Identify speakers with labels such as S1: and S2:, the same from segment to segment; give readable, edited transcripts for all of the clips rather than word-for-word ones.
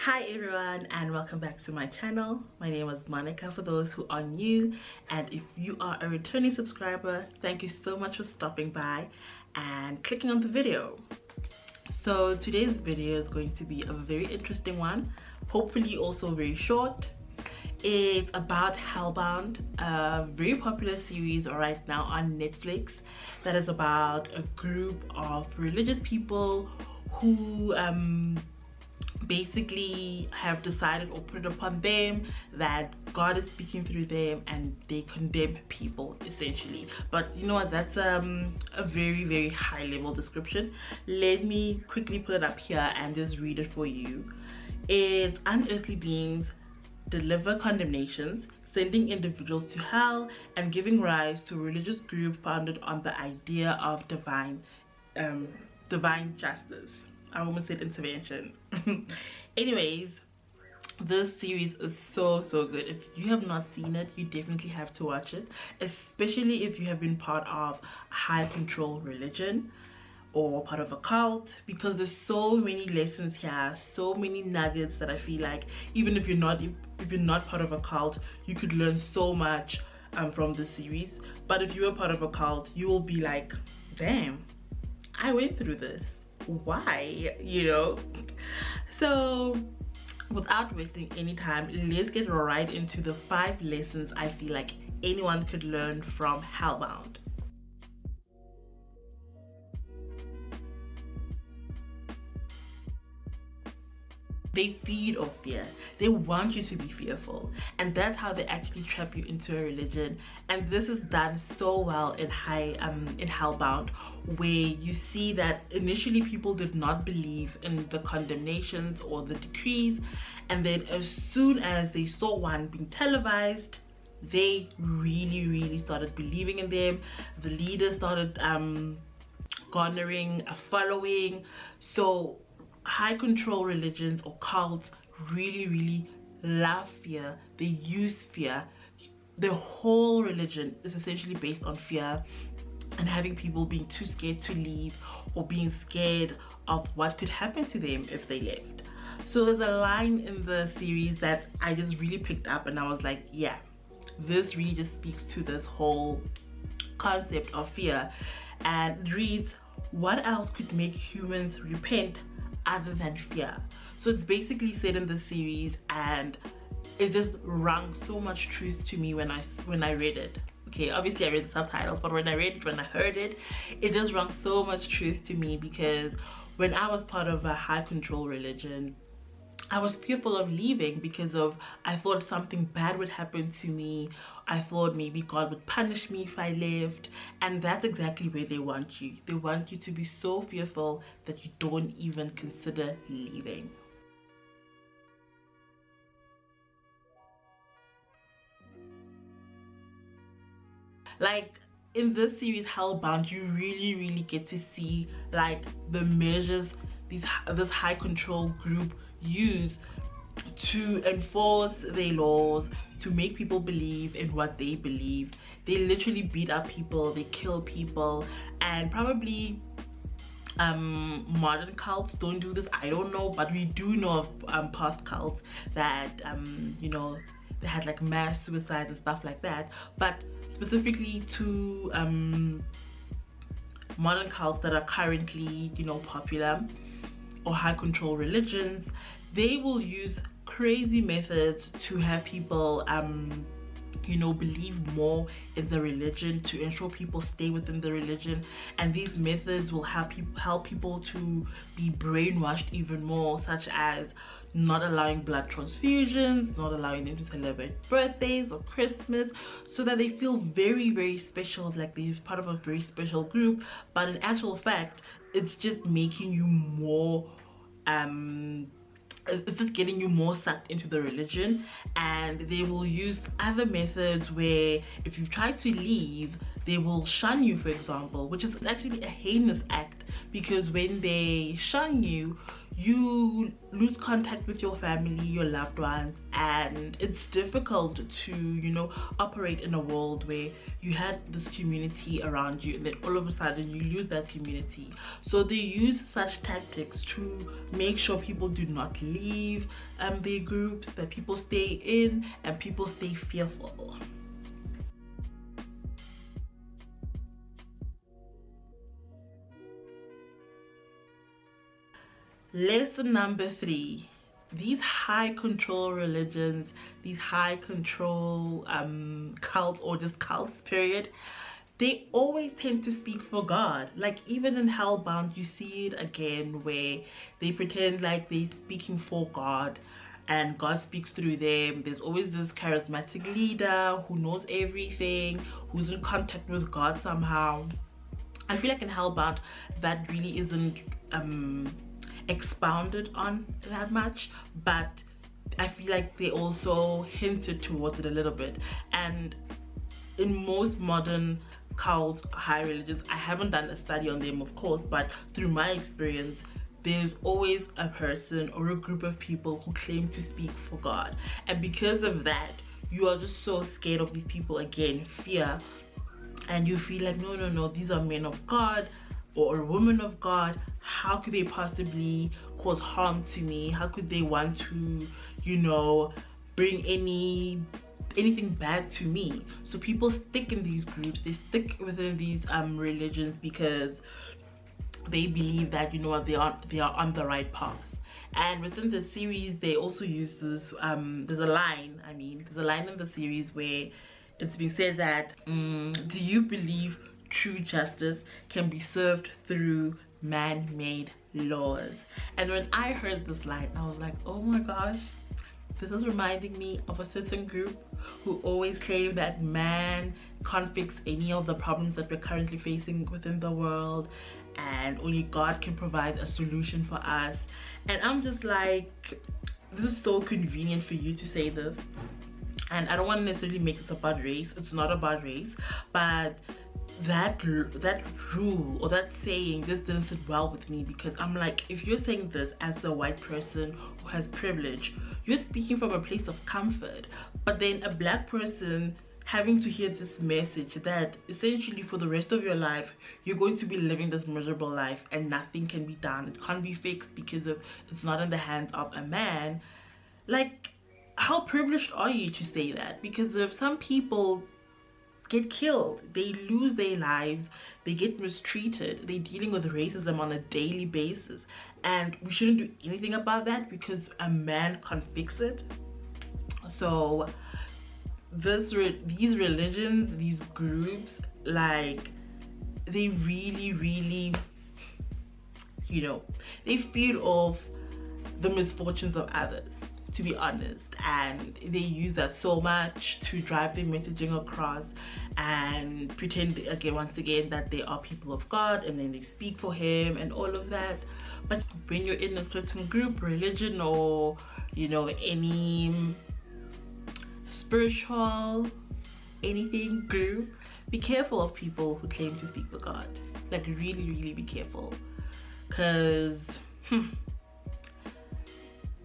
S1: Hi everyone, and welcome back to my channel. My name is Monica for those who are new, and if you are a returning subscriber, thank you so much for stopping by and clicking on the video. So today's video is going to be a very interesting one, hopefully also very short. It's about Hellbound, a very popular series right now on Netflix that is about a group of religious people who basically have decided or put it upon them that God is speaking through them and they condemn people essentially. But you know what, that's a very high level description. Let me quickly put it up here and just read it for you. It's unearthly beings deliver condemnations, sending individuals to hell and giving rise to a religious group founded on the idea of divine justice. I almost said intervention. Anyways, this series is so good. If you have not seen it, you definitely have to watch it, especially if you have been part of a high control religion or part of a cult, because there's so many lessons here, so many nuggets that I feel like even if you're not part of a cult, you could learn so much from this series. But if you are part of a cult, you will be like, damn, I went through this, why, you know? So without wasting any time, let's get right into the 5 lessons I feel like anyone could learn from Hellbound. They feed off fear. They want you to be fearful, and that's how they actually trap you into a religion. And this is done so well in Hellbound, where you see that initially people did not believe in the condemnations or the decrees, and then as soon as they saw one being televised, they really started believing in them. The leaders started garnering a following. So high control religions or cults really love fear. They use fear. The whole religion is essentially based on fear and having people being too scared to leave or being scared of what could happen to them if they left. So there's a line in the series that I just really picked up and I was like, yeah, this really just speaks to this whole concept of fear. And it reads, what else could make humans repent other than fear? So it's basically said in the series, and it just rang so much truth to me when I read it. Okay, obviously I read the subtitles, but when I read it, when I heard it, it just rang so much truth to me, because when I was part of a high control religion, I was fearful of leaving because I thought something bad would happen to me. I thought maybe God would punish me if I left. And that's exactly where they want you. They want you to be so fearful that you don't even consider leaving. Like in this series Hellbound, you really get to see like the measures this high control group use to enforce their laws, to make people believe in what they believe. They literally beat up people, they kill people, and probably modern cults don't do this, I don't know, but we do know of past cults that you know, they had like mass suicides and stuff like that. But specifically to modern cults that are currently, you know, popular or high control religions, they will use crazy methods to have people you know, believe more in the religion, to ensure people stay within the religion. And these methods will help people to be brainwashed even more, such as not allowing blood transfusions, not allowing them to celebrate birthdays or Christmas, so that they feel very special, like they're part of a very special group. But in actual fact, it's just making you more it's just getting you more sucked into the religion. And they will use other methods where if you try to leave, they will shun you, for example, which is actually a heinous act, because when they shun you, you lose contact with your family, your loved ones, and it's difficult to, you know, operate in a world where you had this community around you and then all of a sudden you lose that community. So they use such tactics to make sure people do not leave their groups, that people stay in and people stay fearful. Lesson number 3. These high control religions, these high control cults, or just cults period, they always tend to speak for God. Like even in Hellbound, you see it again where they pretend like they're speaking for God and God speaks through them. There's always this charismatic leader who knows everything, who's in contact with God somehow. I feel like in Hellbound that really isn't expounded on that much, but I feel like they also hinted towards it a little bit. And in most modern cults, high religions, I haven't done a study on them of course, but through my experience, there's always a person or a group of people who claim to speak for God, and because of that you are just so scared of these people. Again, fear, and you feel like no, these are men of God or a woman of God. How could they possibly cause harm to me? How could they want to, you know, bring anything bad to me? So people stick in these groups, they stick within these religions because they believe that, you know what, they are on the right path. And within the series they also use this there's a line in the series where it's been said that do you believe true justice can be served through man-made laws? And when I heard this line, I was like, oh my gosh, this is reminding me of a certain group who always claim that man can't fix any of the problems that we're currently facing within the world, and only God can provide a solution for us. And I'm just like, this is so convenient for you to say this. And I don't want to necessarily make this about race. It's not about race, but that rule or that saying just didn't sit well with me, because I'm like, if you're saying this as a white person who has privilege, you're speaking from a place of comfort, but then a black person having to hear this message that essentially for the rest of your life you're going to be living this miserable life and nothing can be done, it can't be fixed because of it's not in the hands of a man. Like, how privileged are you to say that? Because if some people get killed, they lose their lives, they get mistreated, they're dealing with racism on a daily basis, and we shouldn't do anything about that because a man can't fix it. So these religions, these groups, like, they really, you know, they feed off the misfortunes of others, to be honest, and they use that so much to drive their messaging across and pretend again, once again, that they are people of God and then they speak for him and all of that. But when you're in a certain group, religion, or, you know, any spiritual anything group, be careful of people who claim to speak for God. Like, really be careful, because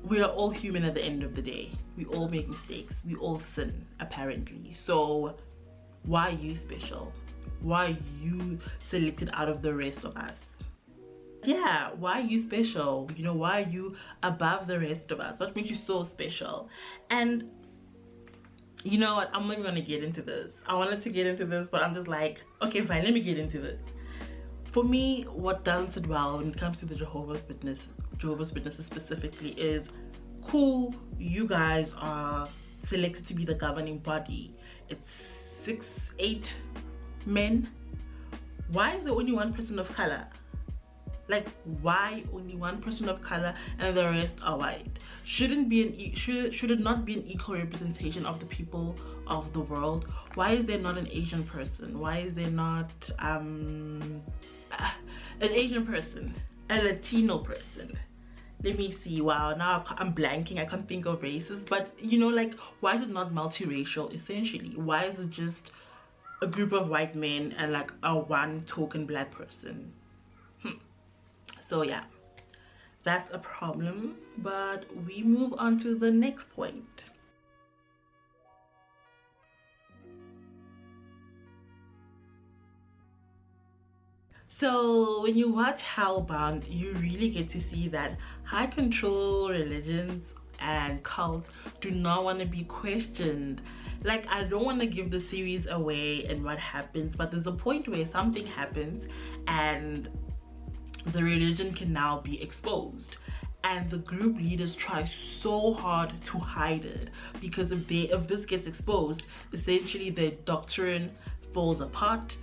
S1: we are all human at the end of the day. We all make mistakes, we all sin apparently. So why are you special? Why are you selected out of the rest of us? Yeah, why are you special? You know, why are you above the rest of us? What makes you so special? And you know what, I'm not even gonna get into this. I wanted to get into this, but I'm just like, okay fine, let me get into this. For me, what doesn't sit well when it comes to the Jehovah's Witnesses specifically is, cool, you guys are selected to be the governing body. It's 6-8 men. Why is there only one person of color? Like, why only one person of color and the rest are white? Should it not be an equal representation of the people of the world? Why is there not an Asian person? Why is there not an Asian person, a Latino person? Let me see. Wow, now I'm blanking. I can't think of races, but you know, like, why is it not multiracial essentially? Why is it just a group of white men and like a one token black person? So yeah, that's a problem. But we move on to the next point. So when you watch Hellbound, you really get to see that high control religions and cults do not want to be questioned. Like, I don't want to give the series away and what happens, but there's a point where something happens and the religion can now be exposed, and the group leaders try so hard to hide it, because if this gets exposed, essentially their doctrine falls apart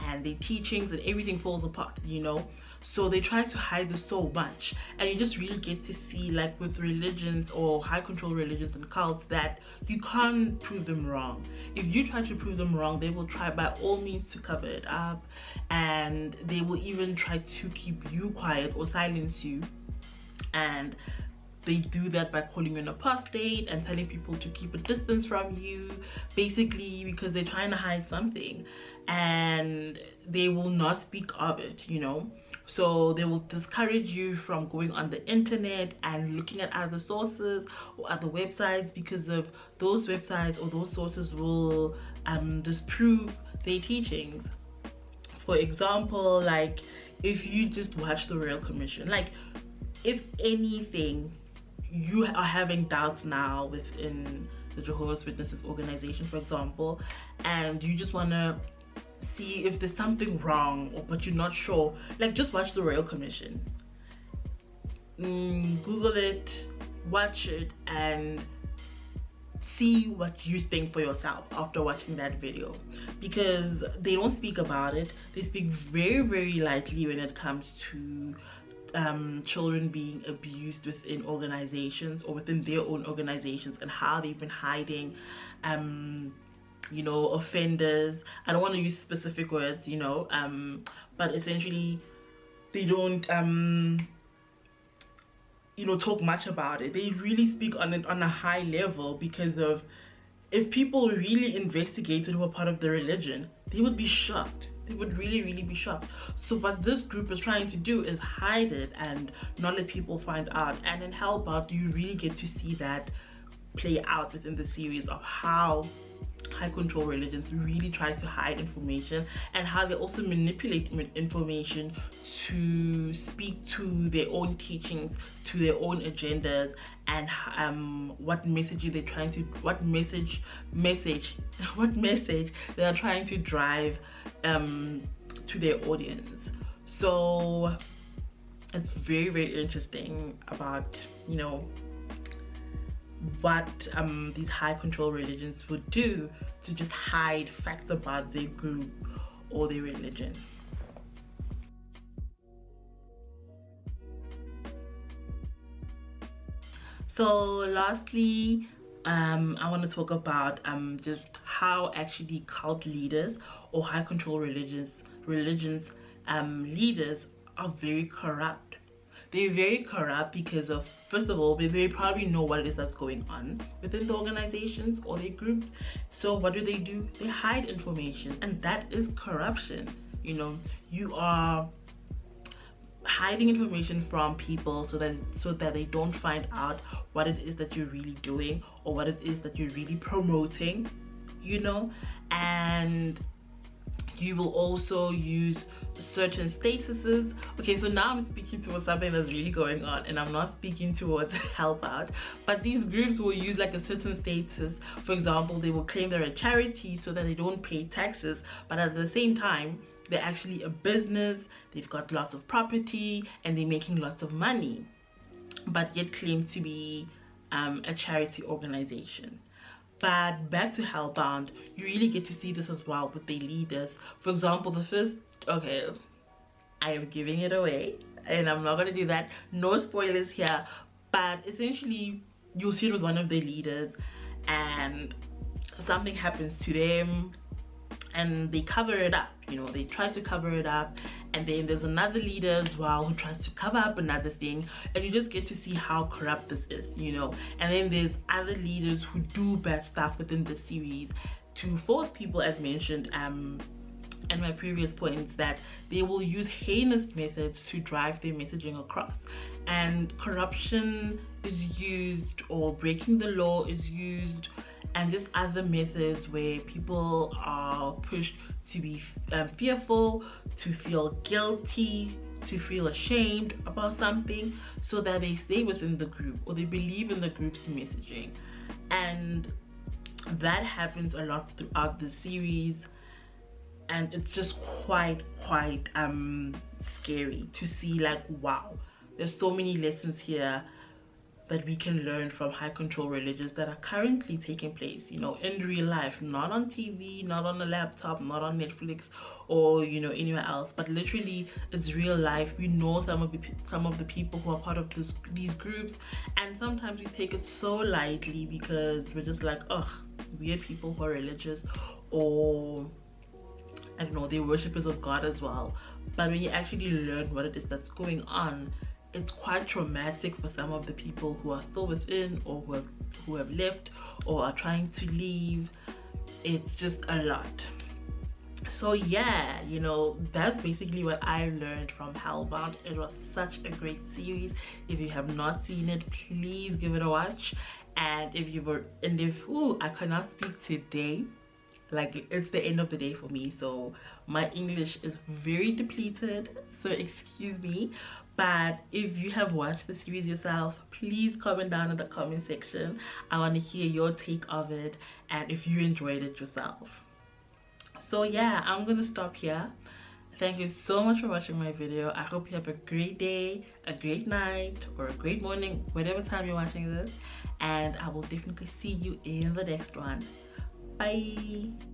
S1: and their teachings and everything falls apart, you know. So they try to hide this so much, and you just really get to see, like with religions or high control religions and cults, that you can't prove them wrong. If you try to prove them wrong, they will try by all means to cover it up, and they will even try to keep you quiet or silence you. And they do that by calling you an apostate and telling people to keep a distance from you, basically because they're trying to hide something, and they will not speak of it, you know. So they will discourage you from going on the internet and looking at other sources or other websites, because of those websites or those sources will disprove their teachings. For example, like if you just watch the Royal Commission, like if anything, you are having doubts now within the Jehovah's Witnesses organization, for example, and you just want to see if there's something wrong, but you're not sure, like just watch the Royal Commission. Google it, watch it, and see what you think for yourself after watching that video, because they don't speak about it. They speak very, very lightly when it comes to children being abused within organizations or within their own organizations, and how they've been hiding you know, offenders. I don't want to use specific words, you know, but essentially they don't you know, talk much about it. They really speak on it on a high level, because of, if people really investigated who were part of the religion, they would be shocked. They would really, really be shocked. So what this group is trying to do is hide it and not let people find out. And in Hellbound, you really get to see that play out within the series, of how high control religions really tries to hide information, and how they also manipulate information to speak to their own teachings, to their own agendas, and what message they're trying to, what message they are trying to drive to their audience. So it's very, very interesting about, you know, what these high control religions would do to just hide facts about their group or their religion. So lastly, I want to talk about just how actually cult leaders or high control religions leaders are very corrupt. They're very corrupt because of, first of all, they probably know what it is that's going on within the organizations or their groups. So what do? They hide information, and that is corruption. You know, you are hiding information from people so that they don't find out what it is that you're really doing, or what it is that you're really promoting, you know. And you will also use certain statuses. Okay, so now I'm speaking towards something that's really going on, and I'm not speaking towards help out, but these groups will use like a certain status. For example, they will claim they're a charity so that they don't pay taxes, but at the same time they're actually a business, they've got lots of property, and they're making lots of money, but yet claim to be a charity organization. But back to Hellbound, you really get to see this as well with the leaders. For example, the first, okay, I am giving it away, and I'm not going to do that, no spoilers here, but essentially you'll see it with one of the leaders, and something happens to them, and they cover it up, you know, they try to cover it up, and then there's another leader as well who tries to cover up another thing, and you just get to see how corrupt this is, you know. And then there's other leaders who do bad stuff within the series to force people, as mentioned in my previous points, that they will use heinous methods to drive their messaging across. And corruption is used, or breaking the law is used, and just other methods where people are pushed to be fearful, to feel guilty, to feel ashamed about something, so that they stay within the group or they believe in the group's messaging. And that happens a lot throughout the series, and it's just quite scary to see, like, wow, there's so many lessons here that we can learn from high control religions that are currently taking place, you know, in real life, not on TV, not on a laptop, not on Netflix, or, you know, anywhere else, but literally it's real life. We know some of the people who are part of these groups, and sometimes we take it so lightly because we're just like, ugh, weird people who are religious, or I don't know, they're worshippers of God as well. But when you actually learn what it is that's going on, it's quite traumatic for some of the people who are still within, or who have left or are trying to leave. It's just a lot. So yeah, you know, that's basically what I learned from Hellbound. It was such a great series. If you have not seen it, please give it a watch. And if I cannot speak today, like, it's the end of the day for me, so my English is very depleted, so excuse me. But if you have watched the series yourself, please comment down in the comment section. I want to hear your take of it, and if you enjoyed it yourself. So yeah, I'm gonna stop here. Thank you so much for watching my video. I hope you have a great day, a great night, or a great morning, whatever time you're watching this, and I will definitely see you in the next one. Bye.